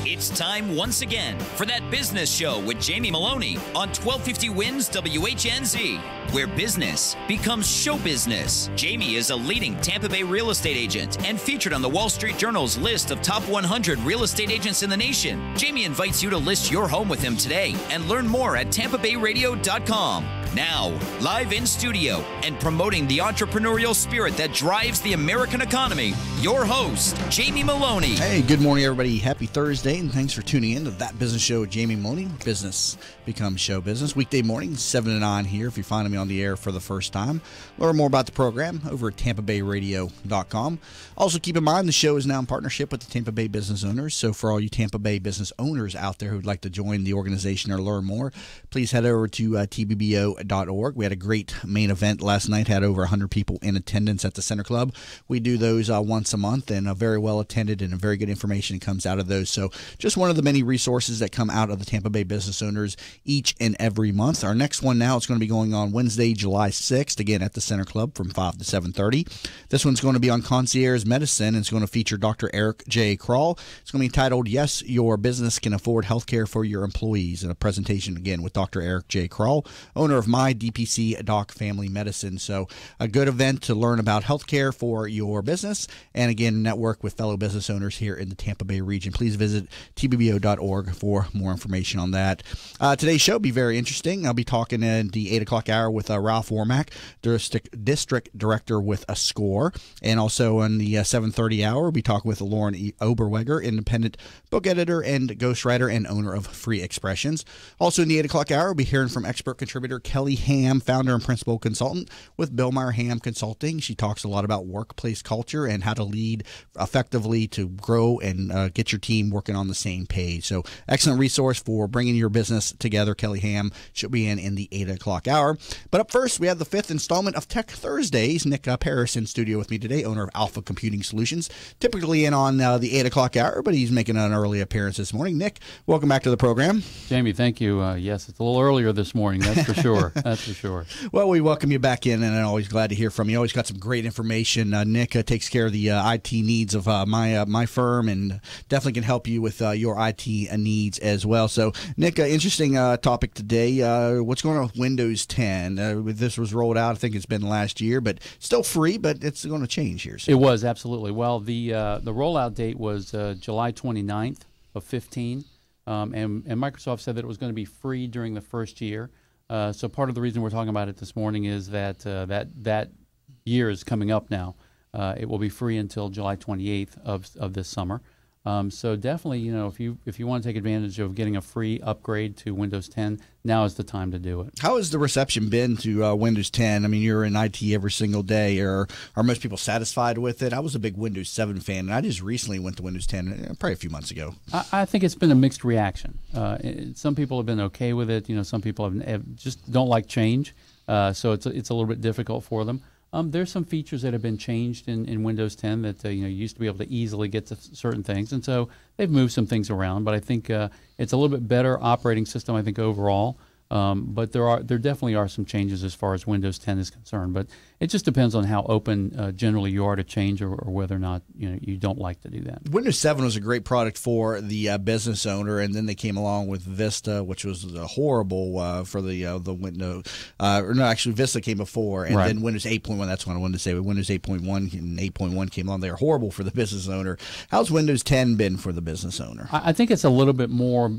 It's time once again for That Business Show with Jamie Maloney on 1250 Wins WHNZ, where business becomes show business. Jamie is a leading Tampa Bay real estate agent and featured on the Wall Street Journal's list of top 100 real estate agents in the nation. Jamie invites you to list your home with him today and learn more at tampabayradio.com. Now, live in studio and promoting the entrepreneurial spirit that drives the American economy, your host, Jamie Maloney. Hey, good morning, everybody. Happy Thursday, and thanks for tuning in to That Business Show with Jamie Maloney. Business becomes show business. Weekday mornings, 7 to 9 here if you're finding me on the air for the first time. Learn more about the program over at tampabayradio.com. Also, keep in mind the show is now in partnership with the Tampa Bay Business Owners. So for all you Tampa Bay business owners out there who'd like to join the organization or learn more, please head over to tbbo.org. We had a great main event last night, had over 100 people in attendance at the Center Club. We do those once a month, and very well attended, and very good information comes out of those. So just one of the many resources that come out of the Tampa Bay Business Owners each and every month. Our next one now is going to be going on Wednesday, July 6th, again at the Center Club from 5 to 7:30. This one's going to be on concierge medicine, and it's going to feature Dr. Eric J. Kroll. It's going to be titled, Yes, Your Business Can Afford Healthcare for Your Employees, and a presentation again with Dr. Eric J. Kroll, owner of My DPC Doc Family Medicine. So a good event to learn about healthcare for your business, and again, network with fellow business owners here in the Tampa Bay region. Please visit tbbo.org for more information on that. Today's show will be very interesting. I'll be talking in the 8 o'clock hour with Ralph Warmack, District Director with a SCORE, and also in the 7:30 hour, we'll be talking with Lauren Oberweger, independent book editor and ghostwriter and owner of Free Expressions. Also in the 8 o'clock hour, we'll be hearing from expert contributor Kelly Ham, founder and principal consultant with Billmeyer Ham Consulting. She talks a lot about workplace culture and how to lead effectively to grow and get your team working on the same page. So excellent resource for bringing your business together. Kelly Ham should be in the 8 o'clock hour. But up first, we have the 5th installment of Tech Thursdays. Nick Paris in studio with me today, owner of Alpha Computing Solutions. Typically in on the 8 o'clock hour, but he's making an early appearance this morning. Nick, welcome back to the program. Jamie, thank you. Yes, it's a little earlier this morning, that's for sure. That's for sure. Well, we welcome you back in, and I'm always glad to hear from you. Always got some great information. Nick takes care of the IT needs of my firm, and definitely can help you with your IT needs as well. So, Nick, interesting topic today. What's going on with Windows 10? This was rolled out, I think it's been last year, but still free, but it's going to change here soon. It was, absolutely. Well, the rollout date was July 29th of 15, and Microsoft said that it was going to be free during the first year. So part of the reason we're talking about it this morning is that that year is coming up now. It will be free until July 28th of this summer. So definitely, if you want to take advantage of getting a free upgrade to Windows 10, now is the time to do it. How has the reception been to Windows 10? I mean, you're in IT every single day. Are most people satisfied with it? I was a big Windows 7 fan, and I just recently went to Windows 10 probably a few months ago. I think it's been a mixed reaction. Some people have been okay with it. Some people have just don't like change, so it's a little bit difficult for them. There's some features that have been changed in Windows 10 that you used to be able to easily get to certain things, and so they've moved some things around. But I think it's a little bit better operating system, I think, overall. But there definitely are some changes as far as Windows 10 is concerned. But it just depends on how open generally you are to change, or whether or not you don't like to do that. Windows 7 was a great product for the business owner, and then they came along with Vista, which was horrible for the Windows. No, actually, Vista came before, and then Windows 8.1. That's what I wanted to say. But Windows 8.1 and 8.1 came along. They were horrible for the business owner. How's Windows 10 been for the business owner? I think it's a little bit more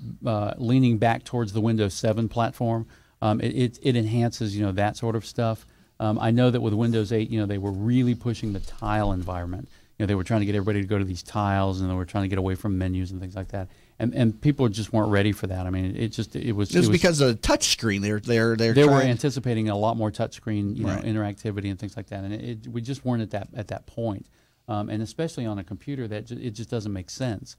leaning back towards the Windows 7 platform. It enhances that sort of stuff. I know that with Windows 8, they were really pushing the tile environment. They were trying to get everybody to go to these tiles, and they were trying to get away from menus and things like that. And people just weren't ready for that. I mean, it was because of the touch screen. They were anticipating a lot more touch screen, interactivity and things like that. And we just weren't at that point. And especially on a computer, it just doesn't make sense.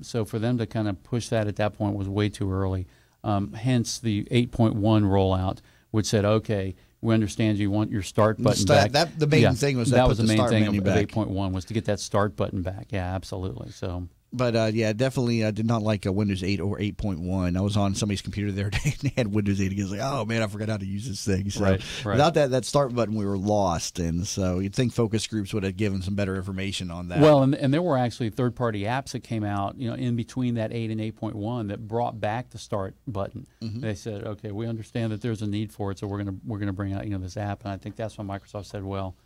So for them to kind of push that at that point was way too early. Hence the 8.1 rollout, which said, okay, we understand you want your start button back. The main thing was that was the main thing of back. 8.1 was to get that start button back. Yeah, absolutely. So But yeah, definitely did not like Windows 8 or 8.1. I was on somebody's computer the other day and they had Windows 8. He was like, "Oh man, I forgot how to use this thing." So Right. without that start button, we were lost. And so you'd think focus groups would have given some better information on that. Well, and there were actually third-party apps that came out, in between that 8 and 8.1 that brought back the start button. They said, "Okay, we understand that there's a need for it, so we're gonna bring out this app." And I think that's when Microsoft said, "Well,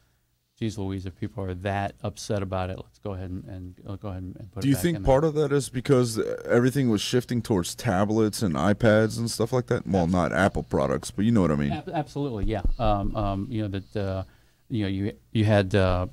geez Louise, if people are that upset about it, let's go ahead and put it back in there." Do you think part of that is because everything was shifting towards tablets and iPads and stuff like that? Well, not Apple products, but you know what I mean. Absolutely, yeah. You had their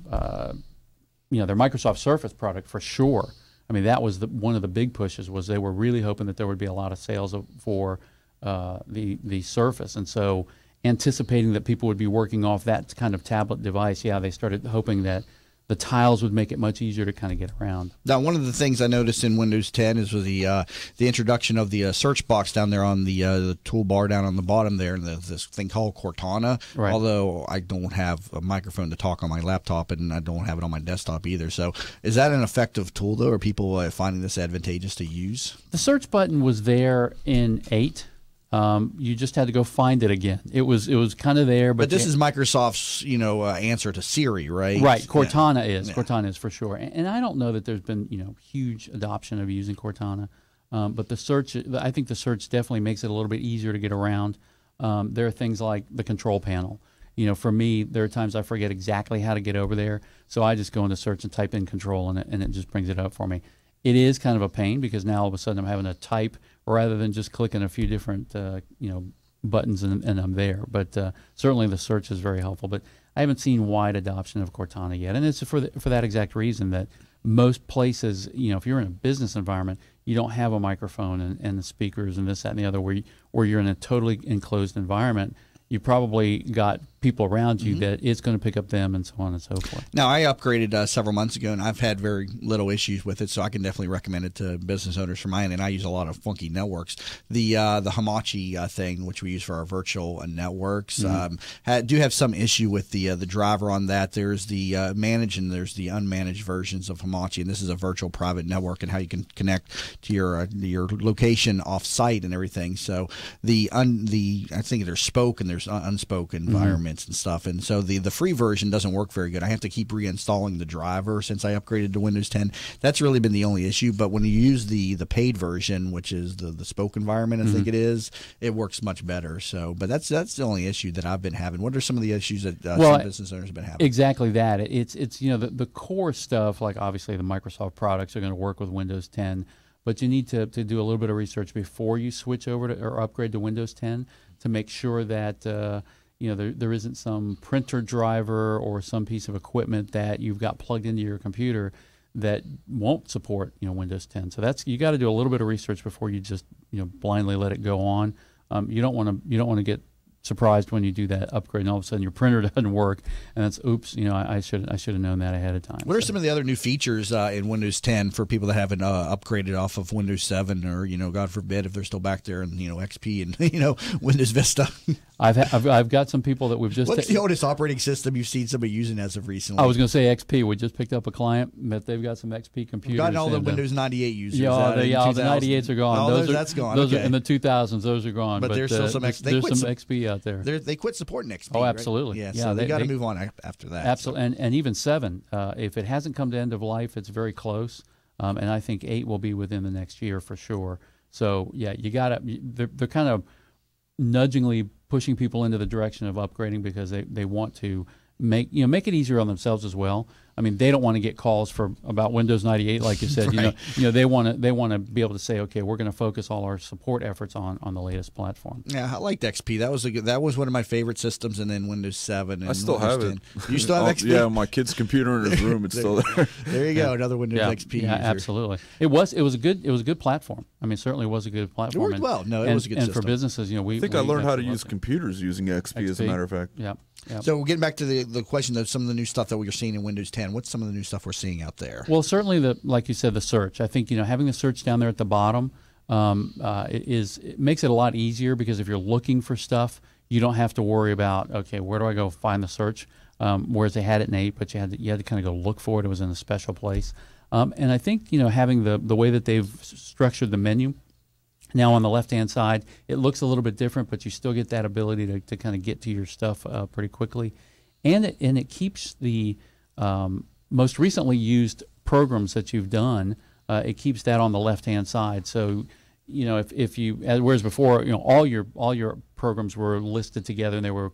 Microsoft Surface product for sure. I mean, that was one of the big pushes, was they were really hoping that there would be a lot of sales for the Surface, and so anticipating that people would be working off that kind of tablet device, they started hoping that the tiles would make it much easier to kind of get around. Now, one of the things I noticed in Windows 10 is with the introduction of the search box down there on the toolbar down on the bottom there, and this thing called Cortana. Right. Although I don't have a microphone to talk on my laptop, and I don't have it on my desktop either. So, is that an effective tool, though? Are people finding this advantageous to use? The search button was there in 8. You just had to go find it again. It was kind of there, but this is Microsoft's answer to Siri, right? Right. Cortana is for sure, and I don't know that there's been huge adoption of using Cortana, but the search, I think the search definitely makes it a little bit easier to get around. There are things like the control panel. For me, there are times I forget exactly how to get over there, so I just go into search and type in control, and it just brings it up for me. It is kind of a pain because now all of a sudden I'm having to type rather than just clicking a few different buttons and I'm there. But certainly the search is very helpful. But I haven't seen wide adoption of Cortana yet, and it's for that exact reason that most places, if you're in a business environment, you don't have a microphone and the speakers and this, that, and the other, where you're in a totally enclosed environment. You probably got people around you that it's going to pick up them and so on and so forth. Now, I upgraded several months ago, and I've had very little issues with it, so I can definitely recommend it to business owners for mine, and I use a lot of funky networks. The Hamachi thing, which we use for our virtual networks, do have some issue with the driver on that. There's the managed and there's the unmanaged versions of Hamachi, and this is a virtual private network and how you can connect to your location off-site and everything. So I think there's spoke and there's unspoken environments and stuff, and so the free version doesn't work very good. I have to keep reinstalling the driver since I upgraded to Windows 10. That's really been the only issue, but when you use the paid version, which is the spoke environment, I think it works much better. So, but that's the only issue that I've been having. What are some of the issues that some business owners have been having? Exactly that. It's the core stuff, like obviously the Microsoft products are going to work with Windows 10, but you need to do a little bit of research before you switch over to or upgrade to Windows 10 to make sure that there isn't some printer driver or some piece of equipment that you've got plugged into your computer that won't support Windows 10. So you got to do a little bit of research before you just blindly let it go on. You don't want to get surprised when you do that upgrade and all of a sudden your printer doesn't work and that's oops, I should have known that ahead of time. What are some of the other new features in Windows 10 for people that haven't upgraded off of Windows 7 or God forbid if they're still back there in XP and Windows Vista? I've got some people that we've just. What's the oldest operating system you've seen somebody using as of recently? I was going to say XP. We just picked up a client, but they've got some XP computers. We've gotten all the Windows 98 users. Yeah, the 98s are gone. Oh, that's gone. Those are in the 2000s. Those are gone. But there's still some XP out there. They quit supporting XP. Oh, absolutely. Right? Yeah, so they got to move on after that. Absolutely, and even 7. If it hasn't come to end of life, it's very close. And I think 8 will be within the next year for sure. So yeah, you got to. They're kind of nudgingly pushing people into the direction of upgrading because they want to make it easier on themselves as well. I mean, they don't want to get calls about Windows 98, like you said. Right. They want to be able to say, okay, we're going to focus all our support efforts on the latest platform. Yeah, I liked XP. That was one of my favorite systems, and then Windows 7. And I still have it. You still have XP? Yeah, my kid's computer in his room. It's still there. There you go, another Windows XP. Yeah, user. Absolutely. It was a good platform. I mean, certainly was a good platform. It worked well. No, it was a good system. And for businesses, I think I learned how to use computers using XP, as a matter of fact. Yeah. Yep. So getting back to the question of some of the new stuff that we're seeing in Windows 10, what's some of the new stuff we're seeing out there? Well, certainly like you said, the search. I think having the search down there at the bottom it makes it a lot easier because if you're looking for stuff, you don't have to worry about where do I go find the search. Whereas they had it in 8, but you had to kind of go look for it. It was in a special place. And I think, having the way that they've structured the menu, now on the left-hand side, it looks a little bit different, but you still get that ability to kind of get to your stuff pretty quickly. And it keeps the most recently used programs that you've done, it keeps that on the left-hand side. So, if you, whereas before, all your programs were listed together and they were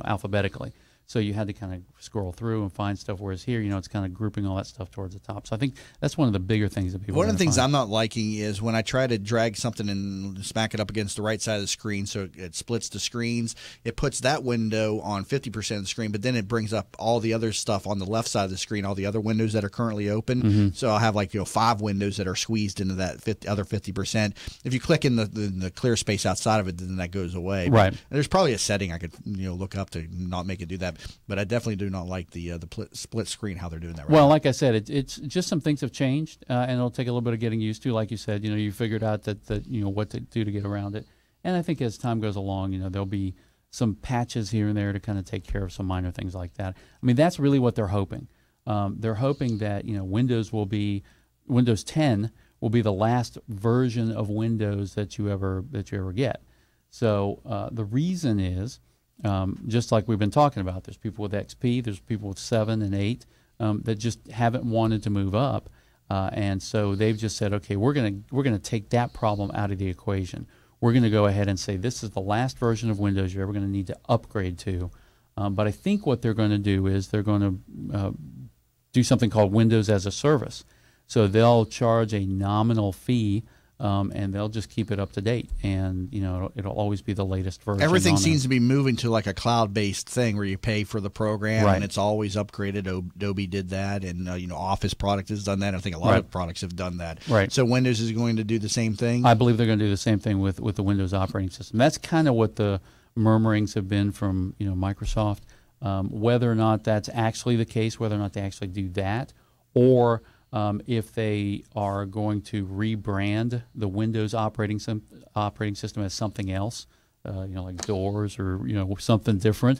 alphabetically. So you had to kind of scroll through and find stuff, whereas here, it's kind of grouping all that stuff towards the top. So I think that's one of the bigger things that people. One of the things I'm not liking is when I try to drag something and smack it up against the right side of the screen, so it splits the screens. It puts that window on 50% of the screen, but then it brings up all the other stuff on the left side of the screen, all the other windows that are currently open. Mm-hmm. So I'll have 5 windows that are squeezed into that other 50%. If you click in the clear space outside of it, then that goes away. Right. But there's probably a setting I could look up to not make it do that. But I definitely do not like the split screen, how they're doing that right Well, now. like I said, it's just some things have changed, and it'll take a little bit of getting used to. Like you said, you figured out that what to do to get around it. And I think as time goes along, there'll be some patches here and there to kind of take care of some minor things like that. I mean, that's really what they're hoping. They're hoping that Windows 10 will be the last version of Windows that you ever get. So the reason is, just like we've been talking about, there's people with XP, there's people with 7 and 8 that just haven't wanted to move up, and so they've just said, okay, we're gonna take that problem out of the equation. We're going to go ahead and say this is the last version of Windows you're ever going to need to upgrade to. But I think what they're going to do is they're going to do something called Windows as a Service. So they'll charge a nominal fee, and they'll just keep it up to date, and it'll always be the latest version. Everything seems to be moving to like a cloud-based thing where you pay for the program, right, and it's always upgraded. Adobe did that, and Office product has done that. I think a lot of products have done that. Right. So Windows is going to do the same thing. I believe they're going to do the same thing with the Windows operating system. That's kind of what the murmurings have been from Microsoft. Whether or not that's actually the case, whether or not they actually do that, or if they are going to rebrand the Windows operating system as something else, like Doors or something different,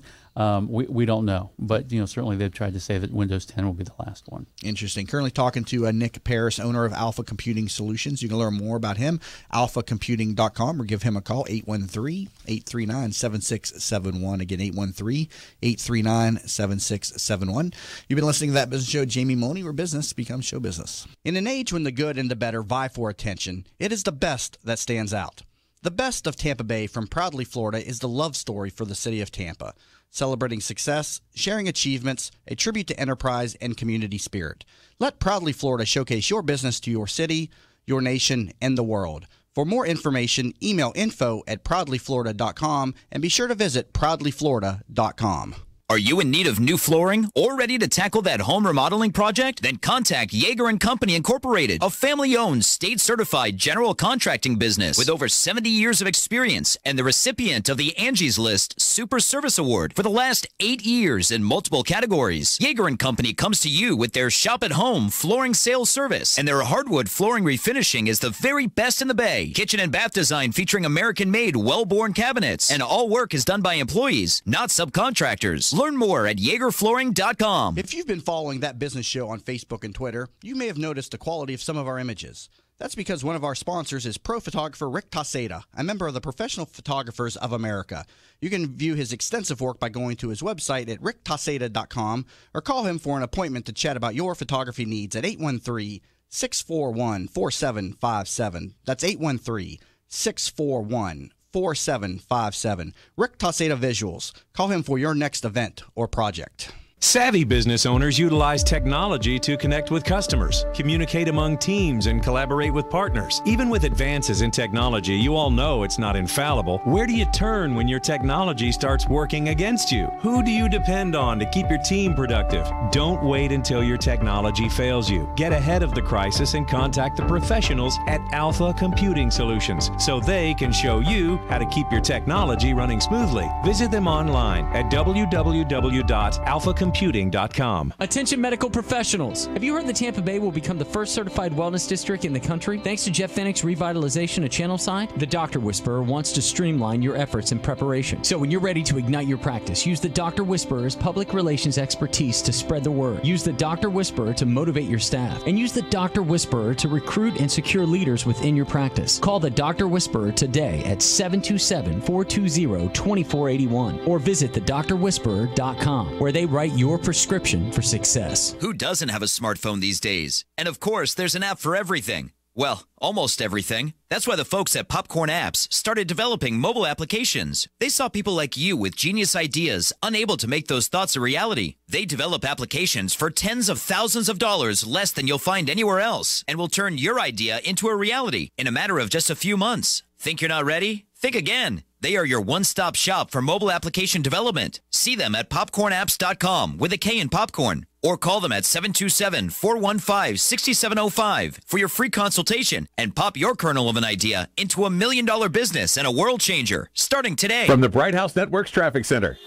we don't know. But certainly they've tried to say that Windows 10 will be the last one. Interesting. Currently talking to Nick Paris, owner of Alpha Computing Solutions. You can learn more about him, alphacomputing.com, or give him a call, 813-839-7671. Again, 813-839-7671. You've been listening to That Business Show. Jamie Maloney, where business becomes show business. In an age when the good and the better vie for attention, it is the best that stands out. The best of Tampa Bay from Proudly Florida is the love story for the city of Tampa, celebrating success, sharing achievements, a tribute to enterprise and community spirit. Let Proudly Florida showcase your business to your city, your nation, and the world. For more information, email info@proudlyflorida.com and be sure to visit proudlyflorida.com. Are you in need of new flooring or ready to tackle that home remodeling project? Then contact Yeager & Company Incorporated, a family-owned, state-certified general contracting business with over 70 years of experience and the recipient of the Angie's List Super Service Award for the last 8 years in multiple categories. Yeager & Company comes to you with their shop-at-home flooring sales service, and their hardwood flooring refinishing is the very best in the Bay. Kitchen and bath design featuring American-made, well-born cabinets, and all work is done by employees, not subcontractors. Learn more at YeagerFlooring.com. If you've been following That Business Show on Facebook and Twitter, you may have noticed the quality of some of our images. That's because one of our sponsors is pro photographer Rick Taseda, a member of the Professional Photographers of America. You can view his extensive work by going to his website at ricktaseda.com or call him for an appointment to chat about your photography needs at 813-641-4757. That's 813-641-4757. Rick Taseda Visuals. Call him for your next event or project. Savvy business owners utilize technology to connect with customers, communicate among teams, and collaborate with partners. Even with advances in technology, you all know it's not infallible. Where do you turn when your technology starts working against you? Who do you depend on to keep your team productive? Don't wait until your technology fails you. Get ahead of the crisis and contact the professionals at Alpha Computing Solutions so they can show you how to keep your technology running smoothly. Visit them online at www.alphacomputing.com TampaBayComputing.com. Attention medical professionals. Have you heard that Tampa Bay will become the first certified wellness district in the country? Thanks to Jeff Fennick's revitalization of Channelside, the Dr. Whisperer wants to streamline your efforts in preparation. So when you're ready to ignite your practice, use the Dr. Whisperer's public relations expertise to spread the word. Use the Dr. Whisperer to motivate your staff. And use the Dr. Whisperer to recruit and secure leaders within your practice. Call the Dr. Whisperer today at 727-420-2481 or visit thedrwhisperer.com where they write your prescription for success. Who doesn't have a smartphone these days? And of course, there's an app for everything. Well, almost everything. That's why the folks at Popcorn Apps started developing mobile applications. They saw people like you with genius ideas, unable to make those thoughts a reality. They develop applications for tens of thousands of dollars less than you'll find anywhere else, and will turn your idea into a reality in a matter of just a few months. Think you're not ready? Think again. They are your one-stop shop for mobile application development. See them at popcornapps.com with a K in popcorn, or call them at 727-415-6705 for your free consultation and pop your kernel of an idea into $1 million business and a world changer starting today. From the Bright House Networks Traffic Center.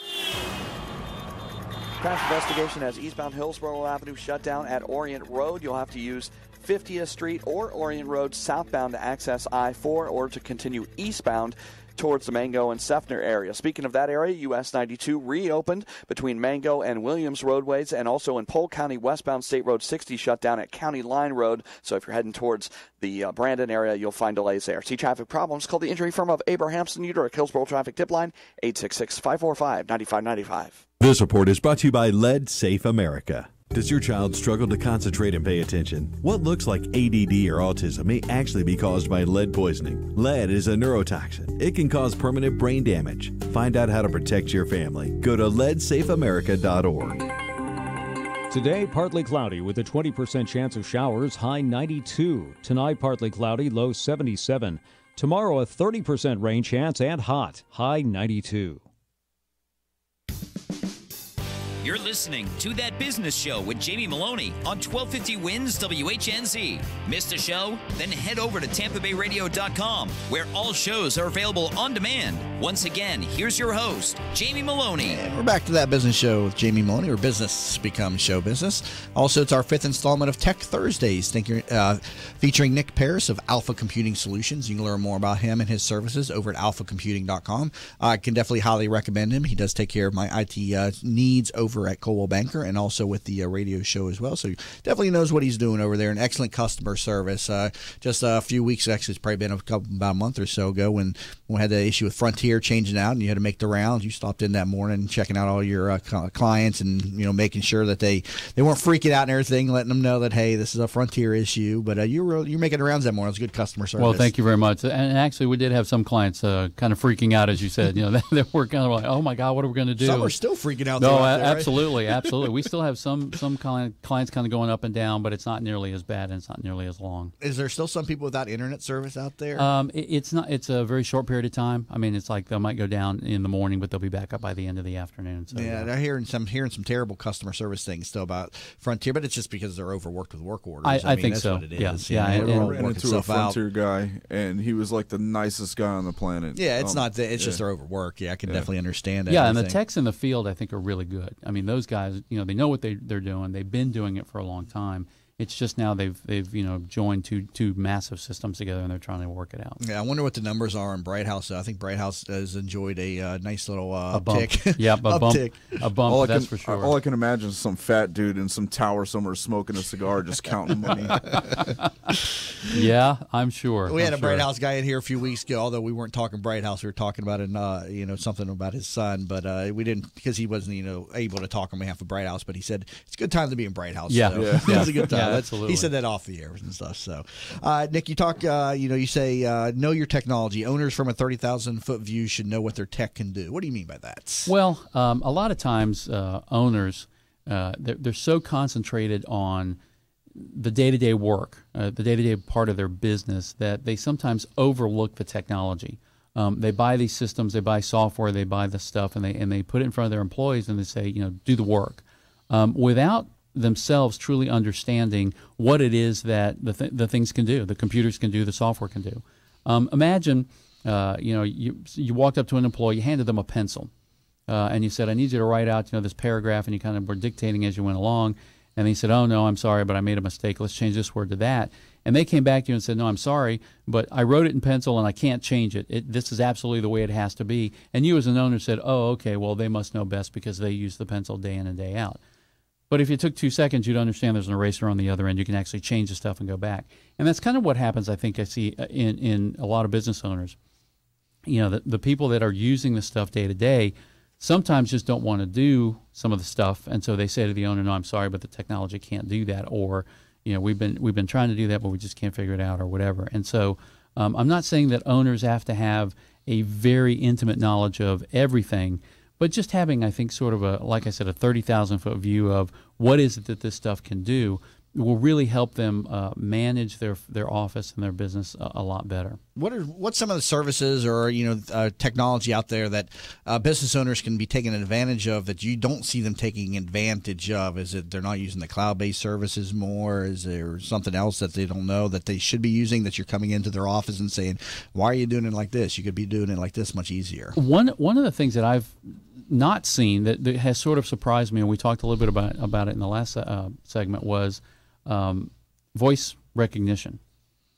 Crash investigation has eastbound Hillsborough Avenue shut down at Orient Road. You'll have to use 50th Street or Orient Road southbound to access I-4 or to continue eastbound towards the Mango and Seffner area. Speaking of that area, US 92 reopened between Mango and Williams roadways, and also in Polk County westbound State Road 60 shut down at County Line Road. So if you're heading towards the Brandon area, you'll find delays there. See traffic problems? Call the injury firm of Abrahamson Udrich, Hillsborough Traffic Tip Line 866-545-9595. This report is brought to you by Lead Safe America. Does your child struggle to concentrate and pay attention? What looks like ADD or autism may actually be caused by lead poisoning. Lead is a neurotoxin. It can cause permanent brain damage. Find out how to protect your family. Go to leadsafeamerica.org. Today, partly cloudy with a 20% chance of showers, high 92. Tonight, partly cloudy, low 77. Tomorrow, a 30% rain chance and hot, high 92. You're listening to That Business Show with Jamie Maloney on 1250 Wins WHNZ. Missed a show? Then head over to TampaBayRadio.com, where all shows are available on demand. Once again, here's your host, Jamie Maloney. And we're back to That Business Show with Jamie Maloney, where business becomes show business. Also, it's our 5th installment of Tech Thursdays, featuring Nick Paris of Alpha Computing Solutions. You can learn more about him and his services over at alphacomputing.com. I can definitely highly recommend him. He does take care of my IT needs over at Coldwell Banker and also with the radio show as well. So he definitely knows what he's doing over there. An excellent customer service. Just a few weeks, actually, it's probably been about a month or so ago when we had the issue with Frontier changing out and you had to make the rounds. You stopped in that morning checking out all your clients and making sure that they weren't freaking out and everything, letting them know that, hey, this is a Frontier issue. But you're making the rounds that morning. It was good customer service. Well, thank you very much. And actually, we did have some clients kind of freaking out, as you said. They were kind of like, oh my God, what are we going to do? Some are still freaking out. No, there, absolutely, absolutely. We still have some clients kind of going up and down, but it's not nearly as bad and it's not nearly as long. Is there still some people without internet service out there? It's not. It's a very short period of time. I mean, it's like they might go down in the morning, but they'll be back up by the end of the afternoon. So, yeah, I'm hearing some terrible customer service things still about Frontier, but it's just because they're overworked with work orders. I think that's so. What it is. Yeah. I ran into a Frontier guy, and he was like the nicest guy on the planet. Yeah, it's not. It's just they're overworked. Yeah, I can definitely understand that. Yeah, and the techs in the field, I think, are really good. I mean, those guys, they know what they're doing. They've been doing it for a long time. It's just now they've joined two massive systems together and they're trying to work it out. Yeah, I wonder what the numbers are in Bright House. I think Bright House has enjoyed a nice little bump. tick. Yeah, a bump. That's for sure. All I can imagine is some fat dude in some tower somewhere smoking a cigar, just counting money. Yeah, I'm sure. We had a Bright House guy in here a few weeks ago. Although we weren't talking Bright House, we were talking about something about his son, but we didn't because he wasn't able to talk on behalf of Bright House. But he said it's a good time to be in Bright House. Yeah, so it was a good time. Yeah, absolutely. He said that off the air and stuff. So, Nick, you talk. You say know your technology. Owners from a 30,000-foot view should know what their tech can do. What do you mean by that? Well, a lot of times owners they're so concentrated on the day-to-day work, the day-to-day part of their business that they sometimes overlook the technology. They buy these systems, they buy software, they buy the stuff, and they put it in front of their employees and they say, do the work, without themselves truly understanding what it is that the things can do, the computers can do, the software can do. Imagine, you walked up to an employee, you handed them a pencil, and you said, I need you to write out, this paragraph, and you kind of were dictating as you went along. And he said, oh, no, I'm sorry, but I made a mistake. Let's change this word to that. And they came back to you and said, no, I'm sorry, but I wrote it in pencil and I can't change it. This is absolutely the way it has to be. And you as an owner said, oh, okay, well, they must know best because they use the pencil day in and day out. But if you took 2 seconds, you'd understand there's an eraser on the other end. You can actually change the stuff and go back. And that's kind of what happens, I think, I see in a lot of business owners. The people that are using the stuff day to day sometimes just don't want to do some of the stuff, and so they say to the owner, no, I'm sorry, but the technology can't do that, or we've been trying to do that, but we just can't figure it out, or whatever. And so I'm not saying that owners have to have a very intimate knowledge of everything, but just having, I think, sort of like I said, a 30,000-foot view of what is it that this stuff can do will really help them manage their office and their business a lot better. What's some of the services or technology out there that business owners can be taking advantage of that you don't see them taking advantage of? Is it they're not using the cloud-based services more? Is there something else that they don't know that they should be using that you're coming into their office and saying, why are you doing it like this? You could be doing it like this much easier. One of the things that I've not seen that has sort of surprised me, and we talked a little bit about it in the last segment, was voice recognition.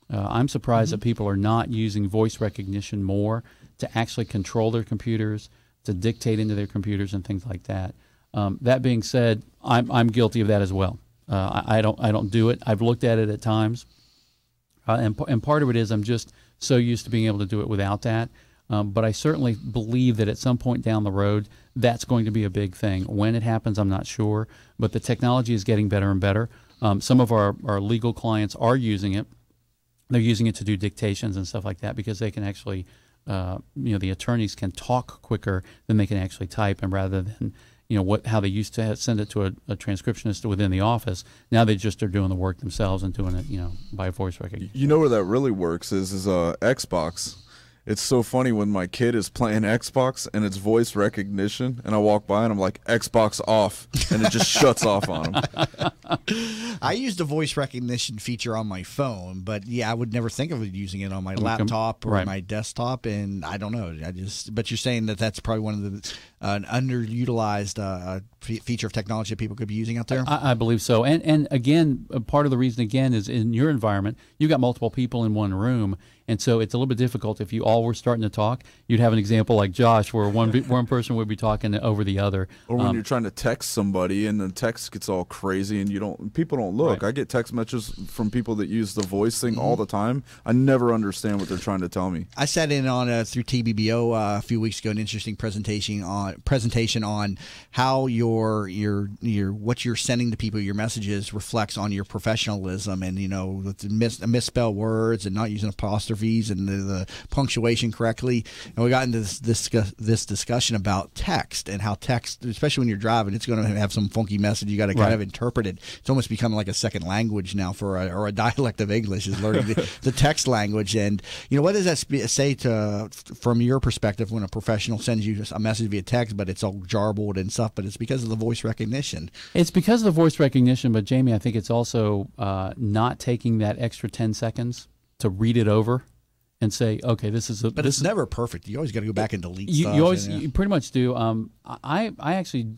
I'm surprised that people are not using voice recognition more to actually control their computers, to dictate into their computers and things like that. That being said, I'm guilty of that as well. I don't do it. I've looked at it at times, and part of it is I'm just so used to being able to do it without that. But I certainly believe that at some point down the road, that's going to be a big thing. When it happens, I'm not sure, but the technology is getting better and better. Some of our legal clients are using it. They're using it to do dictations and stuff like that because they can actually, the attorneys can talk quicker than they can actually type, and rather than, how they used to send it to a transcriptionist within the office, now they just are doing the work themselves and doing it, by voice recognition. You know where that really works is Xbox. It's so funny when my kid is playing Xbox and it's voice recognition, and I walk by and I'm like, Xbox off, and it just shuts off on him. I use the voice recognition feature on my phone, but I would never think of using it on my laptop or my desktop, and I don't know. But you're saying that's probably one of the an underutilized feature of technology that people could be using out there? I believe so. And again, part of the reason, again, is in your environment, you've got multiple people in one room, and so it's a little bit difficult. If you all were starting to talk, you'd have an example like Josh where one person would be talking over the other. Or when you're trying to text somebody and the text gets all crazy and people don't look. Right. I get text messages from people that use the voice thing all the time. I never understand what they're trying to tell me. I sat in on through TBBO a few weeks ago an interesting presentation on how your what you're sending to people, your messages reflects on your professionalism, and with the misspelled words and not using apostrophes and the punctuation correctly. And we got into this discussion about text and how text, especially when you're driving, it's going to have some funky message. You got to kind of interpret it. It's almost becoming like a second language now or a dialect of English is learning the text language. And what does that say from your perspective when a professional sends you a message via text, but it's all jarbled and stuff? But it's because of the voice recognition. It's because of the voice recognition, but Jamie, I think it's also not taking that extra 10 seconds to read it over and say, okay, this is But it's never perfect. You always got to go back and delete stuff. You pretty much do. I actually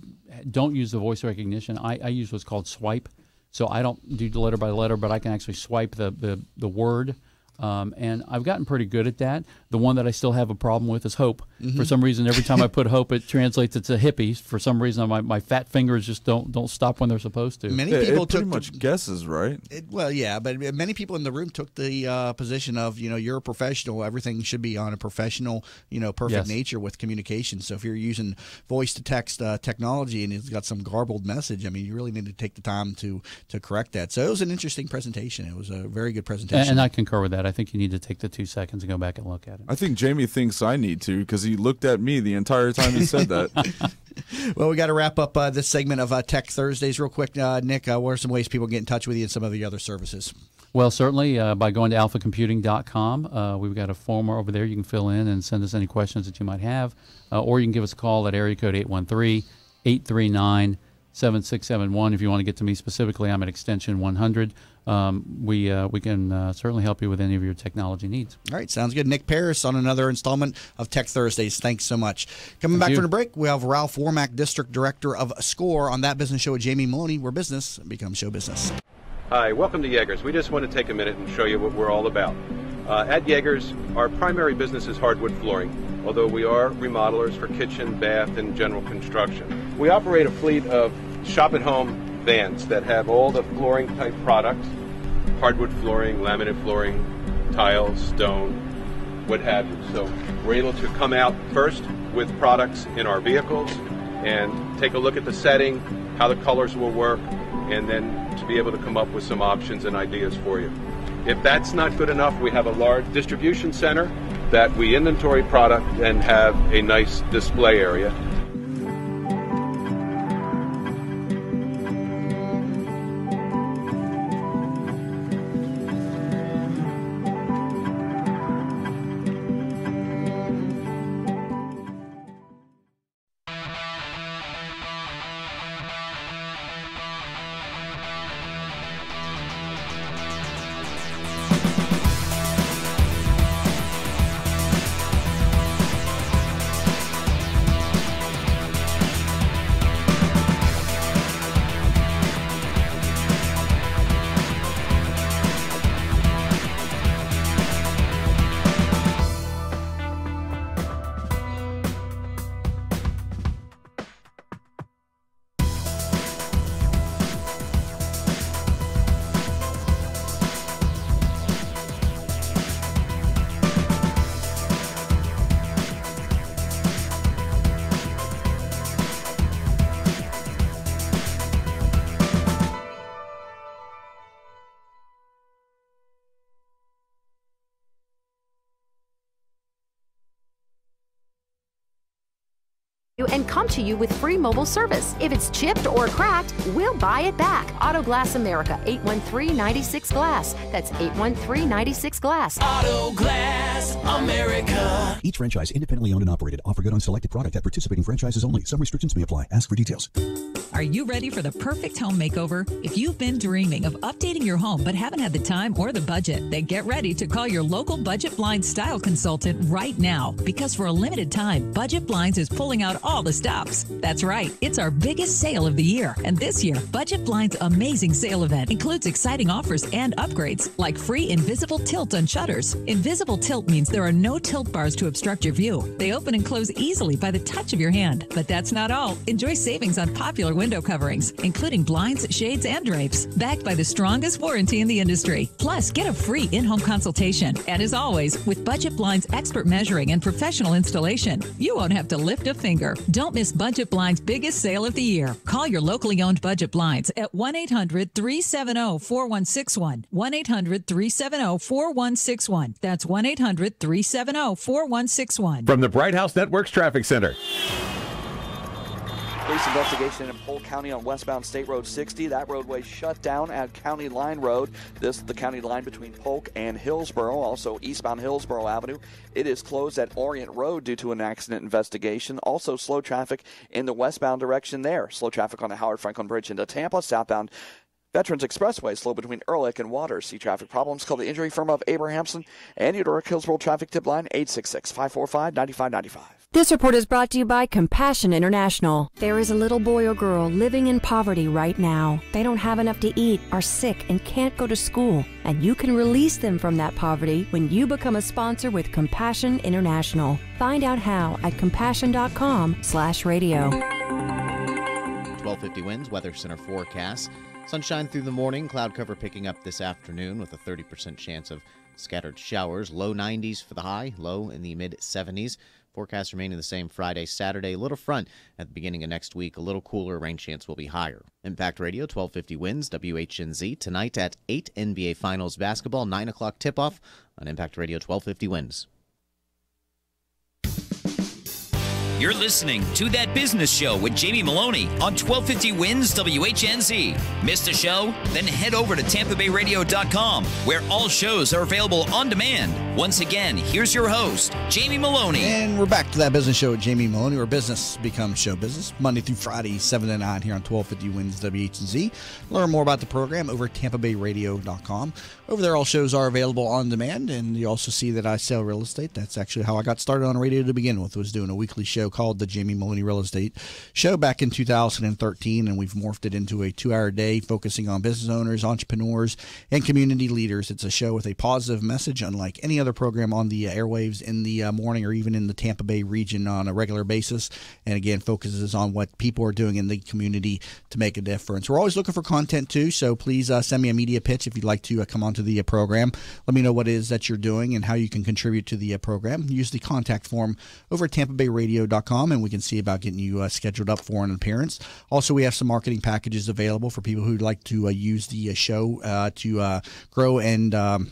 don't use the voice recognition. I use what's called swipe. So I don't do letter by letter, but I can actually swipe the word. And I've gotten pretty good at that. The one that I still have a problem with is hope. Mm-hmm. For some reason, every time I put hope, it translates it to hippie. For some reason, my fat fingers just don't stop when they're supposed to. Many people pretty much guesses, right? But many people in the room took the position of, you're a professional. Everything should be on a professional, perfect nature with communication. So if you're using voice-to-text technology and it's got some garbled message, you really need to take the time to correct that. So it was an interesting presentation. It was a very good presentation. And I concur with that. I think you need to take the 2 seconds and go back and look at it. I think Jamie thinks I need to because he looked at me the entire time he said that. Well, we got to wrap up this segment of Tech Thursdays real quick. Nick, what are some ways people get in touch with you and some of the other services? Well, certainly by going to alphacomputing.com. We've got a form over there you can fill in and send us any questions that you might have. Or you can give us a call at area code 813-839-7671. If you want to get to me specifically, I'm at extension 100. we can certainly help you with any of your technology needs. All right, sounds good. Nick Paris on another installment of Tech Thursdays. Thanks so much. Coming back from the break, we have Ralph Warmack, District Director of SCORE, on That Business Show with Jamie Maloney, where business becomes show business. Hi, welcome to Yeager's. We just want to take a minute and show you what we're all about. At Yeager's, our primary business is hardwood flooring, although we are remodelers for kitchen, bath, and general construction. We operate a fleet of shop-at-home vans that have all the flooring type products: hardwood flooring, laminate flooring, tile, stone, what have you. So we're able to come out first with products in our vehicles and take a look at the setting, how the colors will work, and then to be able to come up with some options and ideas for you. If that's not good enough, we have a large distribution center that we inventory product and have a nice display area. and come to you with free mobile service. If it's chipped or cracked, we'll buy it back. Auto Glass America, 813-96-GLASS. That's 813-96-GLASS. Auto Glass America. Each franchise independently owned and operated. Offer good on selected product at participating franchises only. Some restrictions may apply. Ask for details. Are you ready for the perfect home makeover? If you've been dreaming of updating your home but haven't had the time or the budget, then get ready to call your local Budget Blinds style consultant right now, because for a limited time, Budget Blinds is pulling out all the stops. That's right, it's our biggest sale of the year. And this year, Budget Blinds' amazing sale event includes exciting offers and upgrades, like free invisible tilt on shutters. Invisible tilt means there are no tilt bars to obstruct your view. They open and close easily by the touch of your hand. But that's not all. Enjoy savings on popular window coverings, including blinds, shades, and drapes, backed by the strongest warranty in the industry. Plus, get a free in-home consultation. And as always, with Budget Blinds' expert measuring and professional installation, you won't have to lift a finger. Don't miss Budget Blinds' biggest sale of the year. Call your locally owned Budget Blinds at 1-800-370-4161. 1-800-370-4161. That's 1-800-370-4161. From the Bright House Networks Traffic Center. Police investigation in Polk County on westbound State Road 60. That roadway shut down at County Line Road. This is the county line between Polk and Hillsborough, also eastbound Hillsborough Avenue. It is closed at Orient Road due to an accident investigation. Also slow traffic in the westbound direction there. Slow traffic on the Howard Franklin Bridge into Tampa. Southbound Veterans Expressway slow between Ehrlich and Waters. See traffic problems, call the injury firm of Abrahamson and your direct Hillsborough traffic tip line 866-545-9595. This report is brought to you by Compassion International. There is a little boy or girl living in poverty right now. They don't have enough to eat, are sick, and can't go to school. And you can release them from that poverty when you become a sponsor with Compassion International. Find out how at compassion.com/radio. 1250 winds, Weather Center forecast. Sunshine through the morning, cloud cover picking up this afternoon with a 30% chance of scattered showers. Low 90s for the high, low in the mid-70s. Forecast remaining the same Friday, Saturday. A little front at the beginning of next week. A little cooler. Rain chance will be higher. Impact Radio, 1250 winds, WHNZ. Tonight at 8, NBA Finals basketball, 9 o'clock tip-off on Impact Radio, 1250 winds. You're listening to That Business Show with Jamie Maloney on 1250 Winds WHNZ. Missed a show? Then head over to TampaBayRadio.com, where all shows are available on demand. Once again, here's your host, Jamie Maloney. And we're back to That Business Show with Jamie Maloney, where business becomes show business, Monday through Friday, 7 to 9 here on 1250 Wins WHNZ. Learn more about the program over at TampaBayRadio.com. Over there, all shows are available on demand, and you also see that I sell real estate. That's actually how I got started on radio to begin with, was doing a weekly show called the Jamie Maloney Real Estate Show back in 2013, and we've morphed it into a 2-hour day focusing on business owners, entrepreneurs, and community leaders. It's a show with a positive message, unlike any other program on the airwaves in the morning or even in the Tampa Bay region on a regular basis. And again, focuses on what people are doing in the community to make a difference. We're always looking for content too, so please send me a media pitch if you'd like to come onto the program. Let me know what it is that you're doing and how you can contribute to the program. Use the contact form over at TampaBayRadio.com, and we can see about getting you scheduled up for an appearance. Also, we have some marketing packages available for people who'd like to use the show to grow and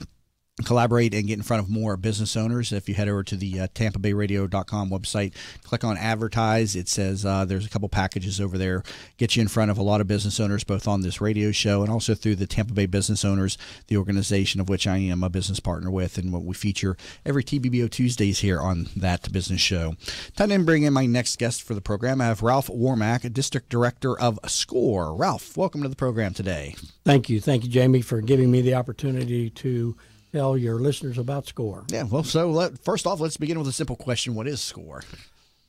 collaborate and get in front of more business owners. If you head over to the TampaBayRadio.com website, click on advertise. It says there's a couple packages over there, get you in front of a lot of business owners, both on this radio show and also through the Tampa Bay Business Owners, the organization of which I am a business partner with, and what we feature every TBBO Tuesdays here on That Business Show. Time to bring in my next guest for the program. I have Ralph Warmack, District Director of SCORE. Ralph, welcome to the program today. Thank you. Thank you, Jamie, for giving me the opportunity to tell your listeners about SCORE. Yeah, well, so first off, let's begin with a simple question. What is SCORE?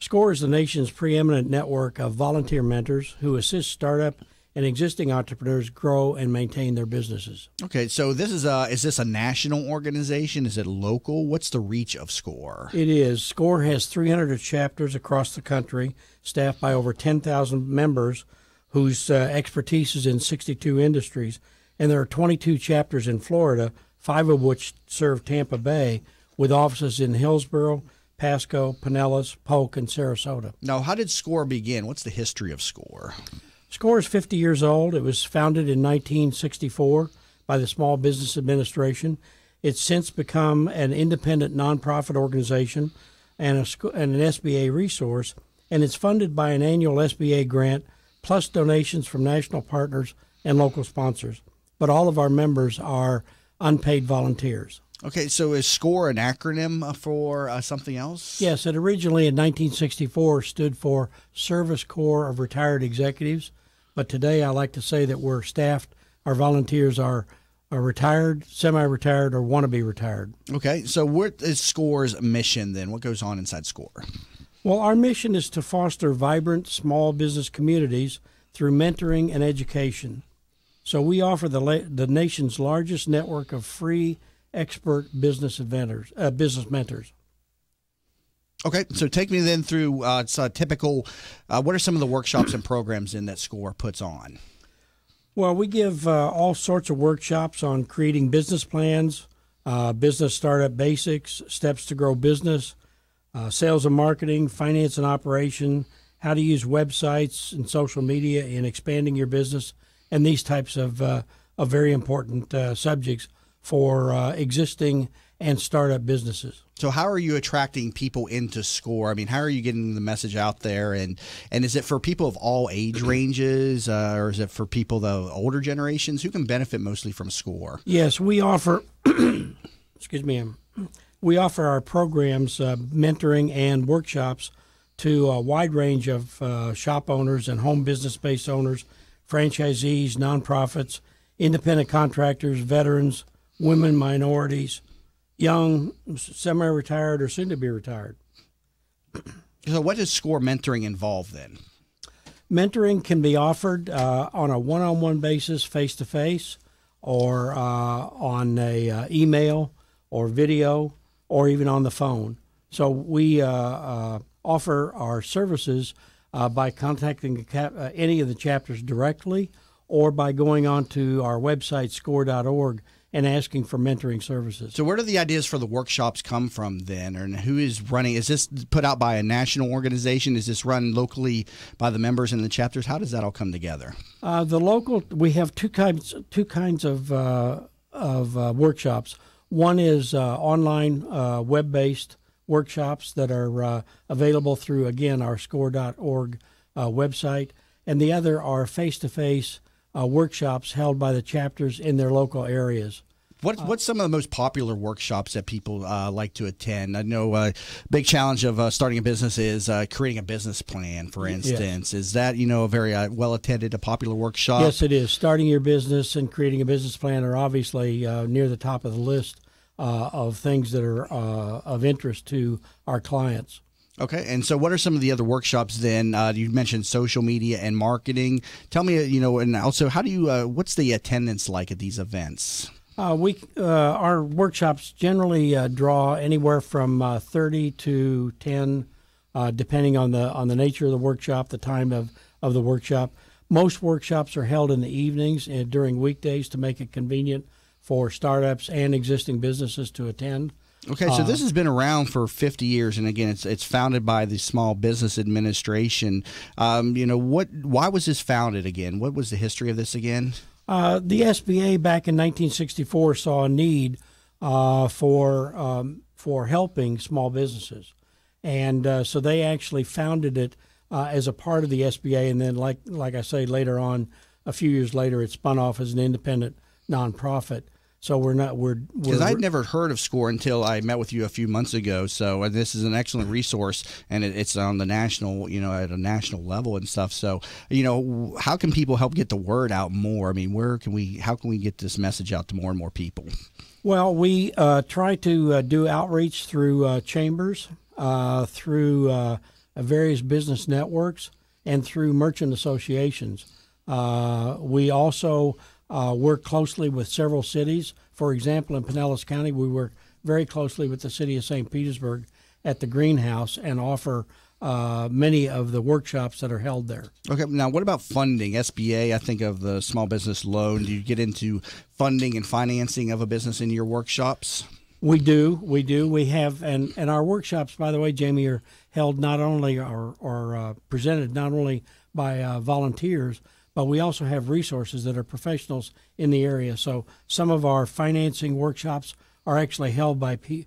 SCORE is the nation's preeminent network of volunteer mentors who assist startup and existing entrepreneurs grow and maintain their businesses. Okay, so this is this a national organization? Is it local? What's the reach of SCORE? It is. SCORE has 300 chapters across the country, staffed by over 10,000 members whose expertise is in 62 industries, and there are 22 chapters in Florida, 5 of which serve Tampa Bay, with offices in Hillsborough, Pasco, Pinellas, Polk, and Sarasota. Now, how did SCORE begin? What's the history of SCORE? SCORE is 50 years old. It was founded in 1964 by the Small Business Administration. It's since become an independent nonprofit organization and an SBA resource, and it's funded by an annual SBA grant plus donations from national partners and local sponsors. But all of our members are unpaid volunteers. Okay, so is SCORE an acronym for something else? Yes, it originally in 1964 stood for Service Corps of Retired Executives, but today I like to say that we're staffed, our volunteers are retired, semi-retired, or want to be retired. Okay, so what is SCORE's mission then? What goes on inside SCORE? Well, our mission is to foster vibrant small business communities through mentoring and education. So we offer the nation's largest network of free expert business mentors. Okay, so take me then through it's a typical. What are some of the workshops and programs in that SCORE puts on? Well, we give all sorts of workshops on creating business plans, business startup basics, steps to grow business, sales and marketing, finance and operation, how to use websites and social media in expanding your business, and these types of very important subjects for existing and startup businesses. So how are you attracting people into SCORE? I mean, how are you getting the message out there? And is it for people of all age ranges, or is it for people, the older generations? Who can benefit mostly from SCORE? Yes, we offer, we offer our programs, mentoring and workshops to a wide range of shop owners and home business-based owners, franchisees, nonprofits, independent contractors, veterans, women, minorities, young, semi-retired, or soon-to-be retired. So what does SCORE mentoring involve then? Mentoring can be offered on a one-on-one basis, face-to-face, or on a email or video, or even on the phone. So we offer our services by contacting any of the chapters directly, or by going on to our website, score.org, and asking for mentoring services. So where do the ideas for the workshops come from then? And who is running? Is this put out by a national organization? Is this run locally by the members in the chapters? How does that all come together? We have two kinds of workshops. One is online web-based workshops that are available through, again, our score.org website, and the other are face-to-face workshops held by the chapters in their local areas. What's some of the most popular workshops that people like to attend? I know a big challenge of starting a business is creating a business plan, for instance. Yes. Is that, a very well-attended, a popular workshop? Yes, it is. Starting your business and creating a business plan are obviously near the top of the list of things that are of interest to our clients. Okay, and so what are some of the other workshops then? You mentioned social media and marketing. Tell me, and also how do you, what's the attendance like at these events? Our workshops generally draw anywhere from 30 to 10, depending on the nature of the workshop, the time of the workshop. Most workshops are held in the evenings and during weekdays to make it convenient for startups and existing businesses to attend. Okay, so this has been around for 50 years, and again, it's founded by the Small Business Administration. Why was this founded again? What was the history of this again? The SBA back in 1964 saw a need for helping small businesses, and so they actually founded it as a part of the SBA, and then like I say, later on, a few years later, it spun off as an independent nonprofit. So because I'd never heard of SCORE until I met with you a few months ago. So this is an excellent resource, and it's on the national, at a national level and stuff. So, how can people help get the word out more? I mean, how can we get this message out to more and more people? Well, we try to do outreach through chambers, through various business networks, and through merchant associations. We also work closely with several cities. For example, in Pinellas County, we work very closely with the city of St. Petersburg at the Greenhouse and offer many of the workshops that are held there. Okay, now what about funding? SBA, I think of the small business loan. Do you get into funding and financing of a business in your workshops? We do. We have, and our workshops, by the way, Jamie, are held not only or presented not only by volunteers, but we also have resources that are professionals in the area. So some of our financing workshops are actually held by people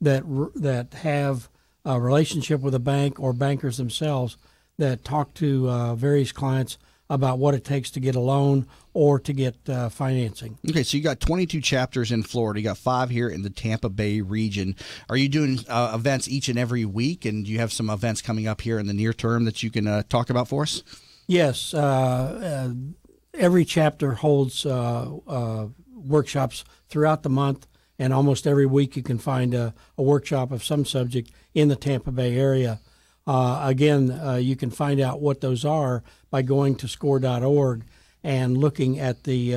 that have a relationship with a bank or bankers themselves that talk to various clients about what it takes to get a loan or to get financing. Okay, so you got 22 chapters in Florida. You got 5 here in the Tampa Bay region. Are you doing events each and every week? And do you have some events coming up here in the near term that you can talk about for us? Yes. Every chapter holds workshops throughout the month, and almost every week you can find a workshop of some subject in the Tampa Bay area. You can find out what those are by going to score.org and looking at the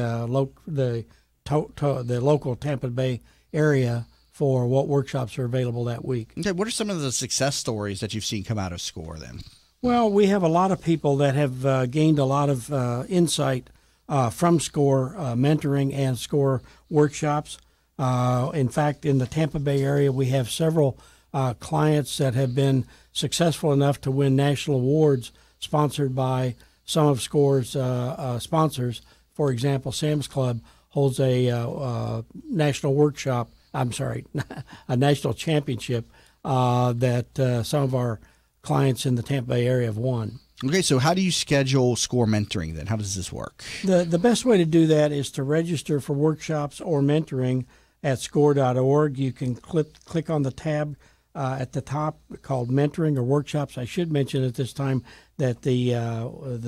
local Tampa Bay area for what workshops are available that week. Okay, what are some of the success stories that you've seen come out of SCORE then? Well, we have a lot of people that have gained a lot of insight from SCORE mentoring and SCORE workshops. In fact, in the Tampa Bay area, we have several clients that have been successful enough to win national awards sponsored by some of SCORE's sponsors. For example, Sam's Club holds a national workshop. A national championship that some of our clients in the Tampa Bay area have won. Okay, so how do you schedule SCORE mentoring then? How does this work? The best way to do that is to register for workshops or mentoring at score.org. You can click on the tab at the top called Mentoring or Workshops. I should mention at this time that the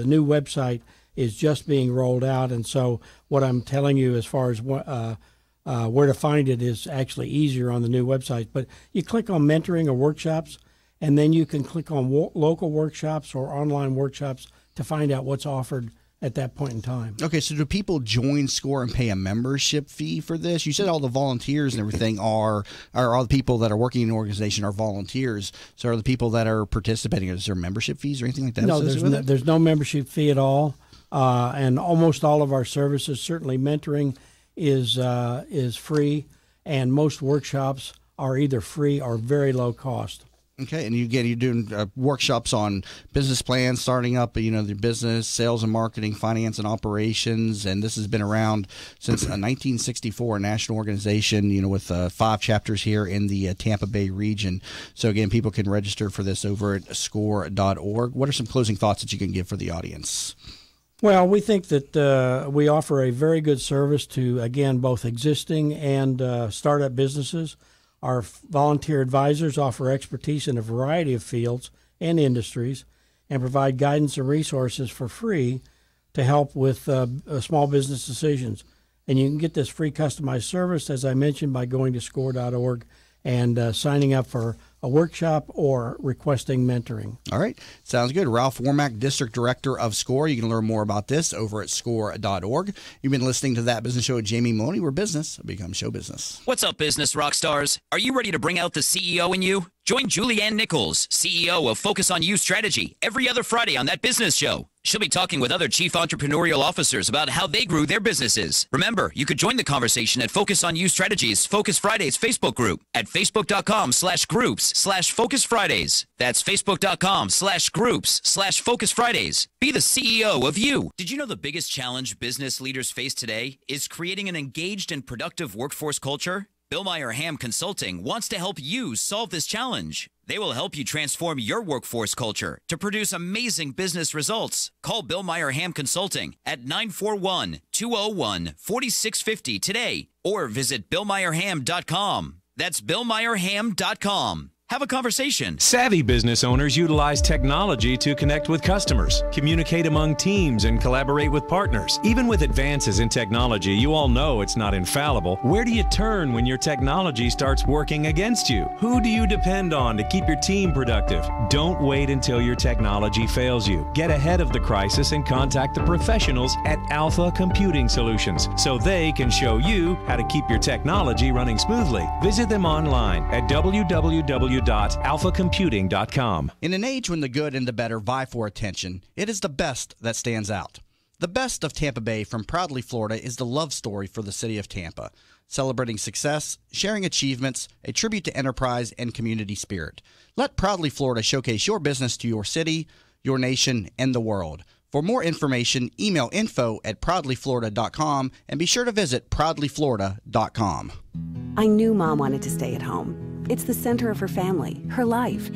new website is just being rolled out, and so what I'm telling you as far as where to find it is actually easier on the new website. But you click on Mentoring or Workshops, and then you can click on local workshops or online workshops to find out what's offered at that point in time. Okay, so do people join SCORE and pay a membership fee for this? You said all the volunteers and everything are all the people that are working in the organization are volunteers. So are the people that are participating, is there membership fees or anything like that? No, there's no membership fee at all. And almost all of our services, certainly mentoring is free, and most workshops are either free or very low cost. Okay, and you're doing workshops on business plans, starting up, the business, sales and marketing, finance and operations, and this has been around since 1964, a national organization, with 5 chapters here in the Tampa Bay region. So again, people can register for this over at score.org. What are some closing thoughts that you can give for the audience? Well, we think that we offer a very good service to, again, both existing and startup businesses. Our volunteer advisors offer expertise in a variety of fields and industries and provide guidance and resources for free to help with small business decisions. And you can get this free customized service, as I mentioned, by going to SCORE.org and signing up for a workshop or requesting mentoring. All right. Sounds good. Ralph Warmack, District Director of SCORE. You can learn more about this over at SCORE.org. You've been listening to That Business Show with Jamie Maloney, where business becomes show business. What's up, business rock stars? Are you ready to bring out the CEO in you? Join Julianne Nichols, CEO of Focus on You Strategy, every other Friday on That Business Show. She'll be talking with other chief entrepreneurial officers about how they grew their businesses. Remember, you could join the conversation at Focus on You Strategies Focus Fridays Facebook group at facebook.com/groups/Focus Fridays. That's facebook.com/groups/Focus Fridays. Be the CEO of you. Did you know the biggest challenge business leaders face today is creating an engaged and productive workforce culture? Bill Meyer Ham Consulting wants to help you solve this challenge. They will help you transform your workforce culture to produce amazing business results. Call Bill Meyer Ham Consulting at 941-201-4650 today or visit BillMeyerHam.com. That's BillMeyerHam.com. Have a conversation. Savvy business owners utilize technology to connect with customers, communicate among teams, and collaborate with partners. Even with advances in technology, you all know it's not infallible. Where do you turn when your technology starts working against you? Who do you depend on to keep your team productive? Don't wait until your technology fails you. Get ahead of the crisis and contact the professionals at Alpha Computing Solutions so they can show you how to keep your technology running smoothly. Visit them online at www.alphacomputing.com. In an age when the good and the better vie for attention, it is the best that stands out. The Best of Tampa Bay from Proudly Florida is the love story for the city of Tampa, celebrating success, sharing achievements, a tribute to enterprise and community spirit. Let Proudly Florida showcase your business to your city, your nation, and the world. For more information, email info@proudlyflorida.com and be sure to visit proudlyflorida.com. I knew Mom wanted to stay at home. It's the center of her family, her life.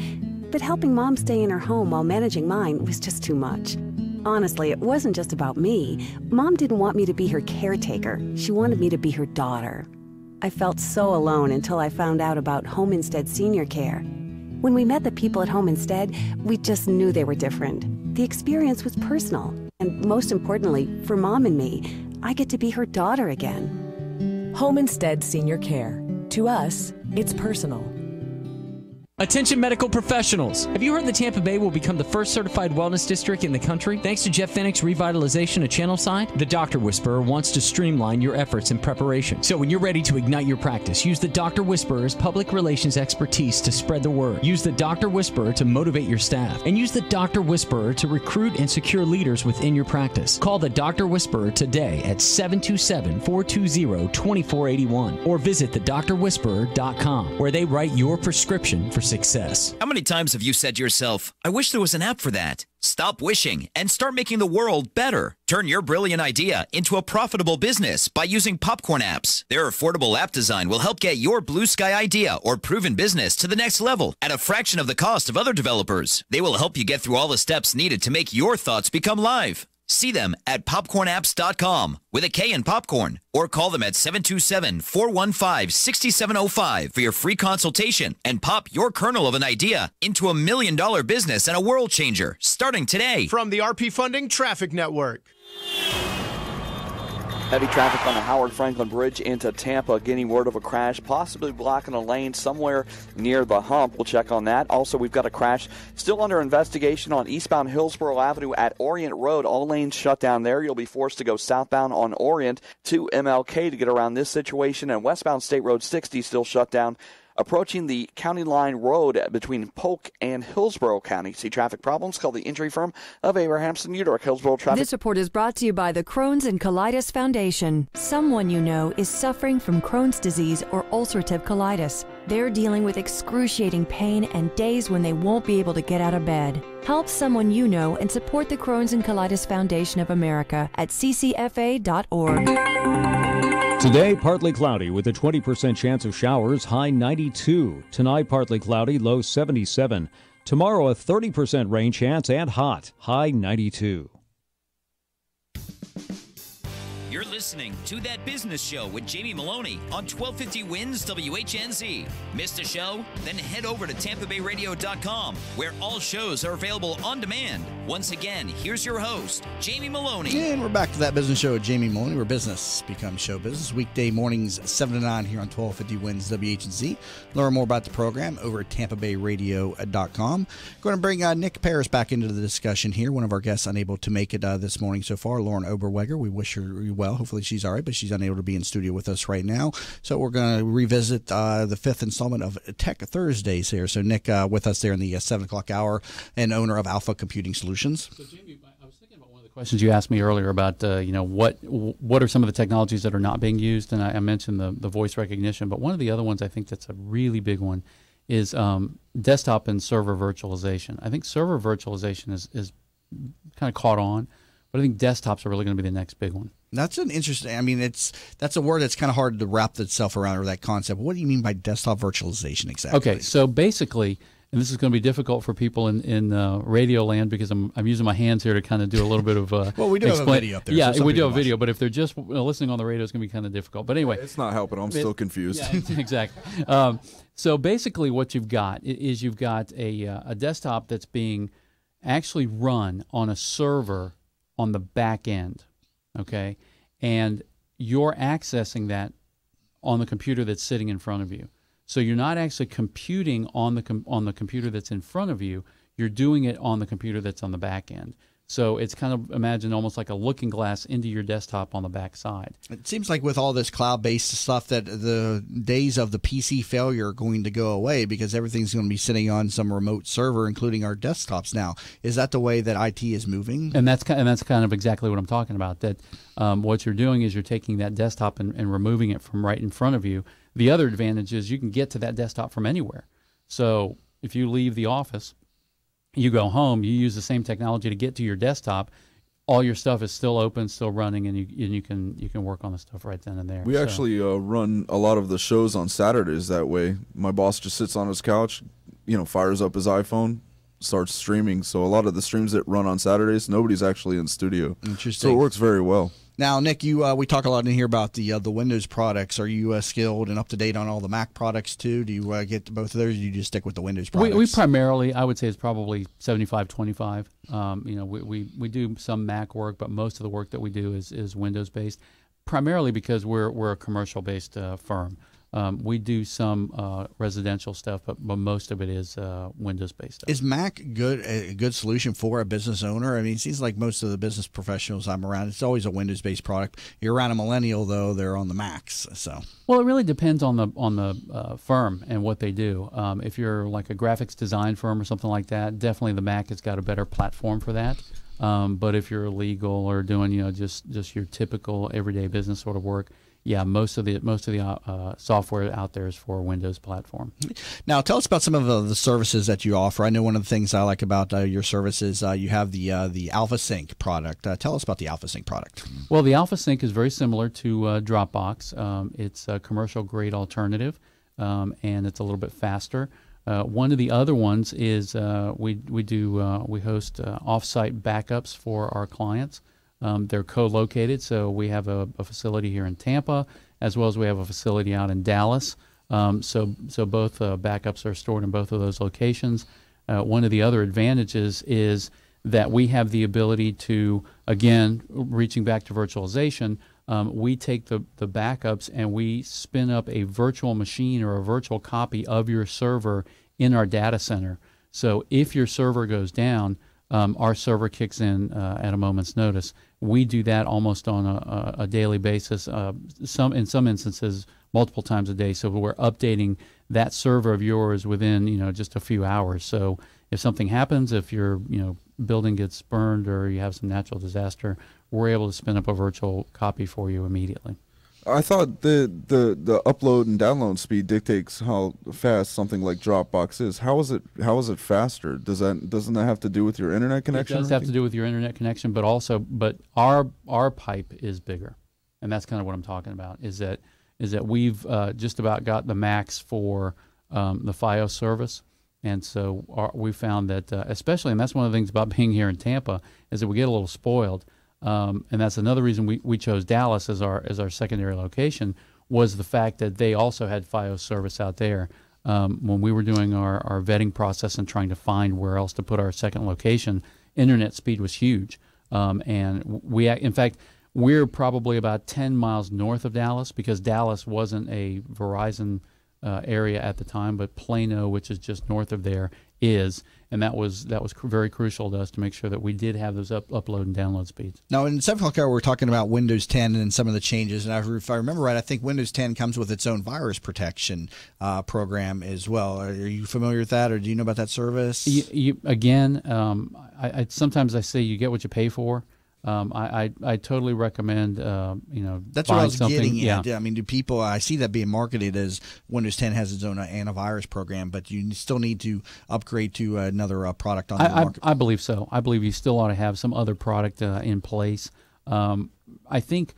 But helping Mom stay in her home while managing mine was just too much. Honestly, it wasn't just about me. Mom didn't want me to be her caretaker. She wanted me to be her daughter. I felt so alone until I found out about Home Instead Senior Care. When we met the people at Home Instead, we just knew they were different. The experience was personal. And most importantly, for Mom and me, I get to be her daughter again. Home Instead Senior Care. To us, it's personal. Attention medical professionals. Have you heard the Tampa Bay will become the first certified wellness district in the country? Thanks to Jeff Fennick's revitalization of Channelside, the Doctor Whisperer wants to streamline your efforts and preparation. So when you're ready to ignite your practice, use the Doctor Whisperer's public relations expertise to spread the word. Use the Doctor Whisperer to motivate your staff. And use the Doctor Whisperer to recruit and secure leaders within your practice. Call the Doctor Whisperer today at 727-420-2481 or visit thedoctorwhisperer.com where they write your prescription for success. How many times have you said to yourself, I wish there was an app for that? Stop wishing and start making the world better. Turn your brilliant idea into a profitable business by using Popcorn Apps. Their affordable app design will help get your blue sky idea or proven business to the next level at a fraction of the cost of other developers. They will help you get through all the steps needed to make your thoughts become live. See them at popcornapps.com with a K in popcorn or call them at 727-415-6705 for your free consultation and pop your kernel of an idea into $1 million business and a world changer starting today. From the RP Funding Traffic Network. Heavy traffic on the Howard Franklin Bridge into Tampa, getting word of a crash, possibly blocking a lane somewhere near the hump. We'll check on that. Also, we've got a crash still under investigation on eastbound Hillsborough Avenue at Orient Road. All lanes shut down there. You'll be forced to go southbound on Orient to MLK to get around this situation. And westbound State Road 60 still shut down, approaching the county line road between Polk and Hillsborough County. See traffic problems? Call the injury firm of Abrahamson Udork. Hillsborough Traffic. This report is brought to you by the Crohn's and Colitis Foundation. Someone you know is suffering from Crohn's disease or ulcerative colitis. They're dealing with excruciating pain and days when they won't be able to get out of bed. Help someone you know and support the Crohn's and Colitis Foundation of America at ccfa.org. Today, partly cloudy with a 20% chance of showers, high 92. Tonight, partly cloudy, low 77. Tomorrow, a 30% rain chance and hot, high 92. listening to That Business Show with Jamie Maloney on 1250 Wins WHNZ. Missed a show? Then head over to TampaBayRadio.com, where all shows are available on demand. Once again, here's your host, Jamie Maloney. And we're back to That Business Show with Jamie Maloney, where business becomes show business. Weekday mornings, 7 to 9 here on 1250 Wins WHNZ. Learn more about the program over at TampaBayRadio.com. Going to bring Nick Paris back into the discussion here. One of our guests unable to make it this morning so far, Lauren Oberweger. We wish her well. Hopefully she's all right, but she's unable to be in studio with us right now. So we're going to revisit the fifth installment of Tech Thursdays here. So Nick with us there in the 7 o'clock hour, and owner of Alpha Computing Solutions. So Jamie, I was thinking about one of the questions you asked me earlier about what are some of the technologies that are not being used, and I mentioned the voice recognition, but one of the other ones I think that's a really big one is desktop and server virtualization. I think server virtualization is kind of caught on, but I think desktops are really going to be the next big one. That's an interesting. I mean, that's a word that's kind of hard to wrap itself around, or that concept. What do you mean by desktop virtualization exactly? Okay, so basically, and this is going to be difficult for people in radio land because I'm using my hands here to kind of do a little bit of well, we do have a video up there. Yeah, so we do have a video, but if they're just listening on the radio, it's going to be kind of difficult. But anyway, it's not helping. I'm still confused. Yeah, exactly. So basically, what you've got is you've got a desktop that's being actually run on a server on the back end, okay? And you're accessing that on the computer that's sitting in front of you. So you're not actually computing on the computer that's in front of you. You're doing it on the computer that's on the back end. So it's kind of, imagine almost like a looking glass into your desktop on the back side. It seems like with all this cloud-based stuff that the days of the PC failure are going to go away because everything's going to be sitting on some remote server, including our desktops now. Is that the way that IT is moving? And that's kind of exactly what I'm talking about. That what you're doing is you're taking that desktop and removing it from right in front of you. The other advantage is you can get to that desktop from anywhere. So if you leave the office, you go home, you use the same technology to get to your desktop, all your stuff is still open, still running, and you can work on the stuff right then and there. We actually run a lot of the shows on Saturdays that way. My boss just sits on his couch, fires up his iPhone, starts streaming. So a lot of the streams that run on Saturdays, nobody's actually in studio. Interesting. So it works very well. Now, Nick, we talk a lot in here about the Windows products. Are you skilled and up to date on all the Mac products too? Do you get to both of those, or do you just stick with the Windows products? We primarily, I would say, it's probably 75-25. We do some Mac work, but most of the work that we do is Windows based, primarily because we're a commercial based firm. We do some residential stuff, but most of it is Windows-based stuff. Is Mac a good solution for a business owner? I mean, it seems like most of the business professionals I'm around, it's always a Windows-based product. You're around a millennial, though, they're on the Macs. So, well, it really depends on the firm and what they do. If you're like a graphics design firm or something like that, definitely the Mac has got a better platform for that. But if you're legal or doing just your typical everyday business sort of work, yeah, most of the software out there is for a Windows platform. Now, tell us about some of the services that you offer. I know one of the things I like about your services, you have the AlphaSync product. Tell us about the AlphaSync product. Well, the AlphaSync is very similar to Dropbox. It's a commercial grade alternative, and it's a little bit faster. One of the other ones is we host offsite backups for our clients. They're co-located, so we have a facility here in Tampa, as well as we have a facility out in Dallas. So both backups are stored in both of those locations. One of the other advantages is that we have the ability to, again, reaching back to virtualization, we take the backups and we spin up a virtual machine or a virtual copy of your server in our data center. So if your server goes down, our server kicks in at a moment's notice. We do that almost on a daily basis, in some instances multiple times a day. So we're updating that server of yours within just a few hours. So if something happens, if your building gets burned or you have some natural disaster, we're able to spin up a virtual copy for you immediately. I thought the upload and download speed dictates how fast something like Dropbox is. How is it faster? Doesn't that have to do with your internet connection? It does have to do with your internet connection, but our pipe is bigger, and that's kind of what I'm talking about. Is that we've just about got the max for the FiOS service, and so we found that especially, and that's one of the things about being here in Tampa, is that we get a little spoiled. and that's another reason we chose Dallas as our secondary location, was the fact that they also had FiOS service out there. When we were doing our vetting process and trying to find where else to put our second location, internet speed was huge. And in fact, we're probably about 10 miles north of Dallas, because Dallas wasn't a Verizon area at the time, but Plano, which is just north of there, is. And that was very crucial to us to make sure that we did have those upload and download speeds. Now, in 7 o'clock hour, we're talking about Windows 10 and some of the changes. And if I remember right, I think Windows 10 comes with its own virus protection program as well. Are you familiar with that, or do you know about that service? Sometimes I say you get what you pay for. I totally recommend that's what I was getting at. Yeah. I mean, I see that being marketed as Windows 10 has its own antivirus program, but you still need to upgrade to another product on the market. I believe so. I believe you still ought to have some other product in place. I think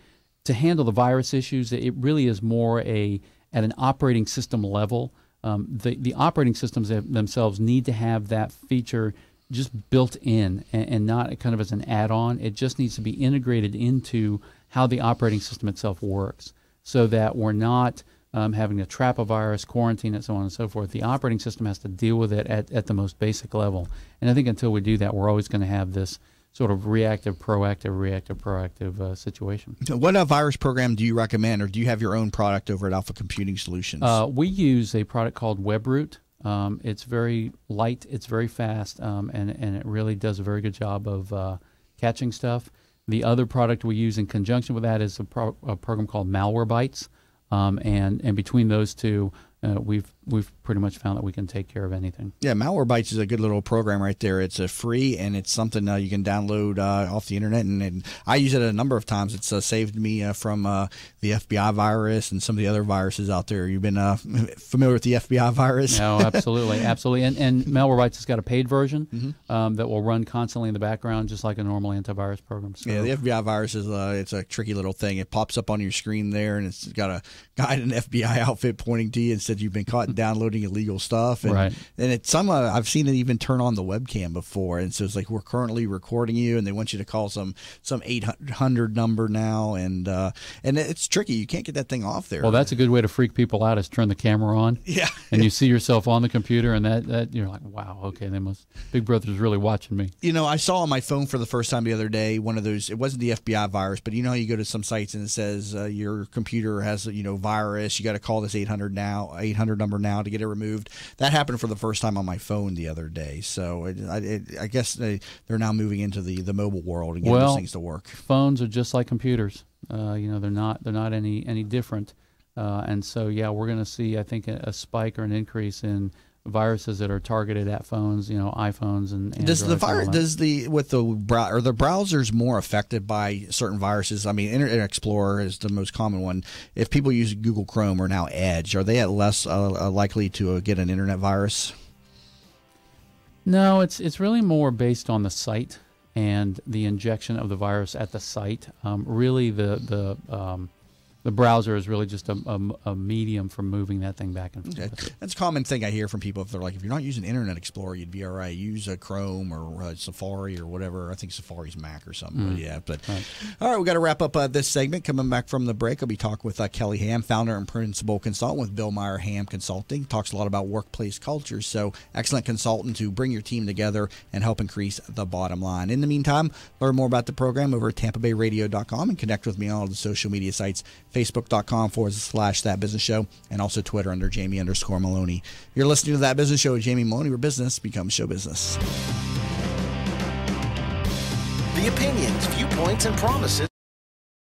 to handle the virus issues, it really is more at an operating system level. The operating systems themselves need to have that feature just built in and not kind of as an add-on. It just needs to be integrated into how the operating system itself works, so that we're not having to trap a virus, quarantine it, so on and so forth. The operating system has to deal with it at the most basic level. And I think until we do that, we're always going to have this sort of reactive, proactive situation. So what virus program do you recommend, or do you have your own product over at Alpha Computing Solutions? We use a product called WebRoot. It's very light, it's very fast, and it really does a very good job of catching stuff. The other product we use in conjunction with that is a program called Malwarebytes, and between those two, we've pretty much found that we can take care of anything. Yeah, Malwarebytes is a good little program right there. It's free, and it's something you can download off the internet, and I use it a number of times. It's saved me from the FBI virus and some of the other viruses out there. You've been familiar with the FBI virus? No, absolutely. And Malwarebytes has got a paid version that will run constantly in the background, just like a normal antivirus program. So. Yeah, the FBI virus is it's a tricky little thing. It pops up on your screen there, and it's got a guy in an FBI outfit pointing to you and said you've been caught downloading illegal stuff. And, right. And it's I've seen it even turn on the webcam before, and so it's like, we're currently recording you, and they want you to call some 800 number now, and it's tricky. You can't get that thing off there. Well, that's a good way to freak people out, is turn the camera on. Yeah. And you see yourself on the computer, and that you're like, wow, okay, Big Brother's really watching me. I saw on my phone for the first time the other day one of those. It wasn't the FBI virus, but how you go to some sites and it says your computer has virus. You got to call this 800 number now to get it removed. That happened for the first time on my phone the other day. So I guess they're now moving into the mobile world and getting those things to work. Phones are just like computers. They're not any different. And so we're going to see, I think, a spike or an increase in viruses that are targeted at phones, iPhones and Android. Are the browsers more affected by certain viruses? I mean, Internet Explorer is the most common one. If people use Google Chrome or now Edge, are they less likely to get an internet virus? No, it's really more based on the site and the injection of the virus at the site. Really, the browser is really just a medium for moving that thing back and forth. Okay. That's a common thing I hear from people. If they're like, if you're not using Internet Explorer, you'd be all right. Use a Chrome or Safari or whatever. I think Safari's Mac or something. But right. All right, we got to wrap up this segment. Coming back from the break, I'll be talking with Kelly Ham, founder and principal consultant with Bill Meyer Ham Consulting. Talks a lot about workplace culture. So excellent consultant to bring your team together and help increase the bottom line. In the meantime, learn more about the program over at TampaBayRadio.com and connect with me on all the social media sites. Facebook.com/That Business Show, and also Twitter under Jamie_Maloney. You're listening to That Business Show with Jamie Maloney, where business becomes show business. The opinions, viewpoints, and promises